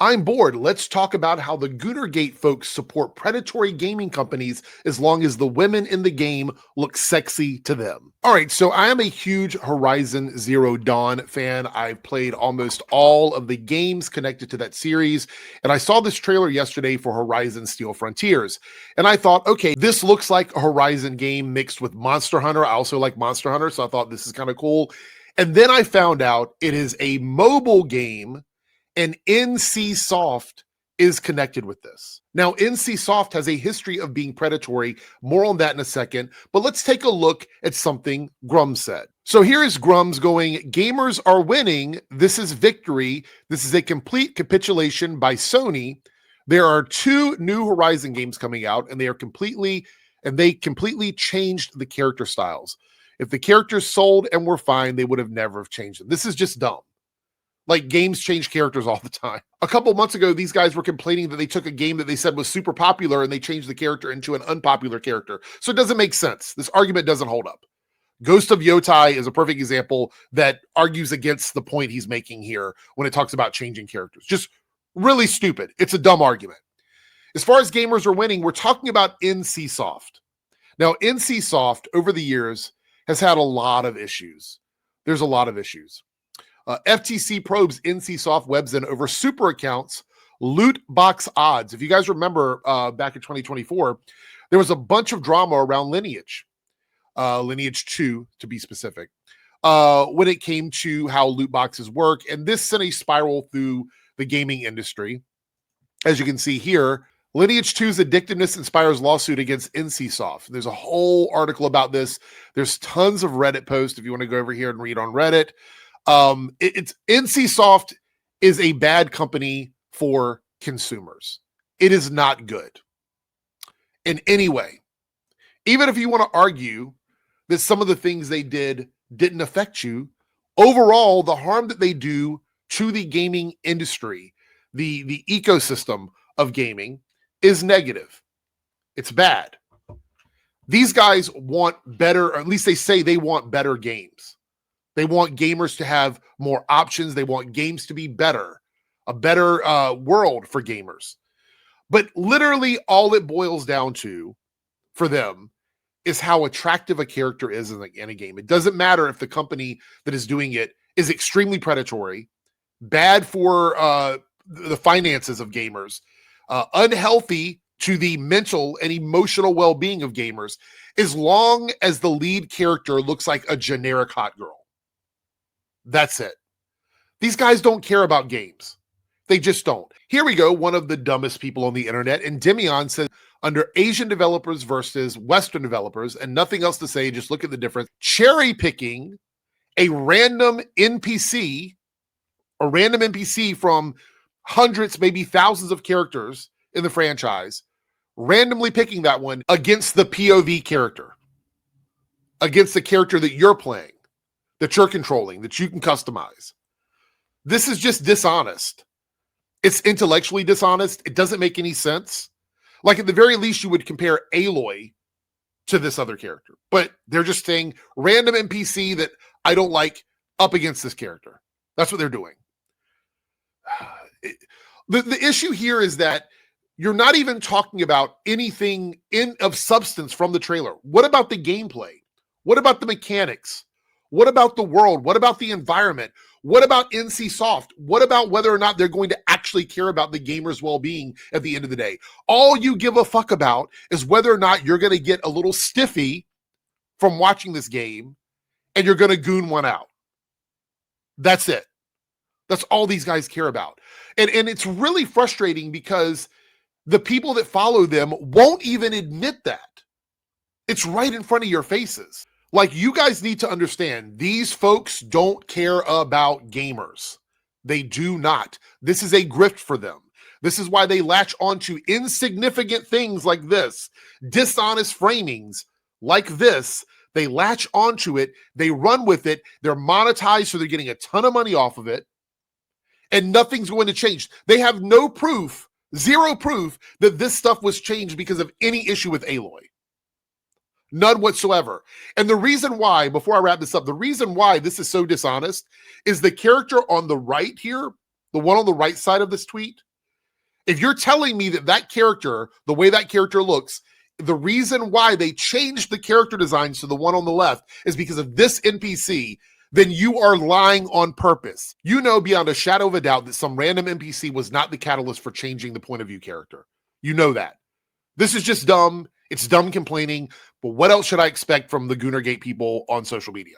I'm bored. Let's talk about how the Goonergate folks support predatory gaming companies as long as the women in the game look sexy to them. All right, so I am a huge Horizon Zero Dawn fan. I've played almost all of the games connected to that series, and I saw this trailer yesterday for Horizon Steel Frontiers, and I thought, okay, this looks like a Horizon game mixed with Monster Hunter. I also like Monster Hunter, so I thought this is kind of cool. And then I found out it is a mobile game, and NCSoft is connected with this. Now, NCSoft has a history of being predatory. More on that in a second, but let's take a look at something Grummz said. So here is Grummz going, "Gamers are winning. This is victory. This is a complete capitulation by Sony. There are 2 new Horizon games coming out, and they completely changed the character styles. If the characters sold and were fine, they would have never have changed them. This is just dumb. Like, games change characters all the time. A couple months ago, these guys were complaining that they took a game that they said was super popular and they changed the character into an unpopular character. So it doesn't make sense. This argument doesn't hold up. Ghost of Yotai is a perfect example that argues against the point he's making here when it talks about changing characters. Just really stupid. It's a dumb argument. As far as gamers are winning, we're talking about NCSoft. Now, NCSoft, over the years, has had a lot of issues. There's a lot of issues. FTC probes NCSoft Webzen over super accounts, loot box odds. If you guys remember back in 2024, there was a bunch of drama around Lineage, Lineage 2 to be specific, when it came to how loot boxes work. And this sent a spiral through the gaming industry. As you can see here, Lineage 2's addictiveness inspires lawsuit against NCSoft. There's a whole article about this. There's tons of Reddit posts if you want to go over here and read on Reddit. It's NCSoft is a bad company for consumers. It is not good in any way. Even if you want to argue that some of the things they did didn't affect you, overall, the harm that they do to the gaming industry, the ecosystem of gaming, is negative. It's bad. These guys want better, or at least they say they want better games. They want gamers to have more options. They want games to be better, a better world for gamers. But literally all it boils down to for them is how attractive a character is in a game. It doesn't matter if the company that is doing it is extremely predatory, bad for the finances of gamers, unhealthy to the mental and emotional well-being of gamers, as long as the lead character looks like a generic hot girl. That's it. These guys don't care about games. They just don't. Here we go, one of the dumbest people on the internet, and Demion says, under Asian developers versus Western developers, and nothing else to say, just look at the difference. Cherry picking a random NPC from hundreds, maybe thousands of characters in the franchise, randomly picking that one against the POV character, against the character that you're playing, that you're controlling, that you can customize. This is just dishonest. It's intellectually dishonest. It doesn't make any sense. Like, at the very least, you would compare Aloy to this other character. But they're just saying random NPC that I don't like up against this character. That's what they're doing. The issue here is that you're not even talking about anything of substance from the trailer. What about the gameplay? What about the mechanics? What about the world? What about the environment? What about NCSoft? What about whether or not they're going to actually care about the gamer's well-being at the end of the day? All you give a fuck about is whether or not you're going to get a little stiffy from watching this game and you're going to goon one out. That's it. That's all these guys care about. And it's really frustrating because the people that follow them won't even admit that. It's right in front of your faces. Like, you guys need to understand, these folks don't care about gamers. They do not. This is a grift for them. This is why they latch onto insignificant things like this, dishonest framings like this. They latch onto it. They run with it. They're monetized, so they're getting a ton of money off of it. And nothing's going to change. They have no proof, zero proof, that this stuff was changed because of any issue with Aloy. None whatsoever. And the reason why, before I wrap this up, the reason why this is so dishonest is the character on the right here, the one on the right side of this tweet, If you're telling me that that character, the way that character looks, the reason why they changed the character designs to the one on the left is because of this NPC, then you are lying on purpose. You know beyond a shadow of a doubt that some random NPC was not the catalyst for changing the point of view character. You know that. This is just dumb. It's dumb complaining. But what else should I expect from the Goonergate people on social media?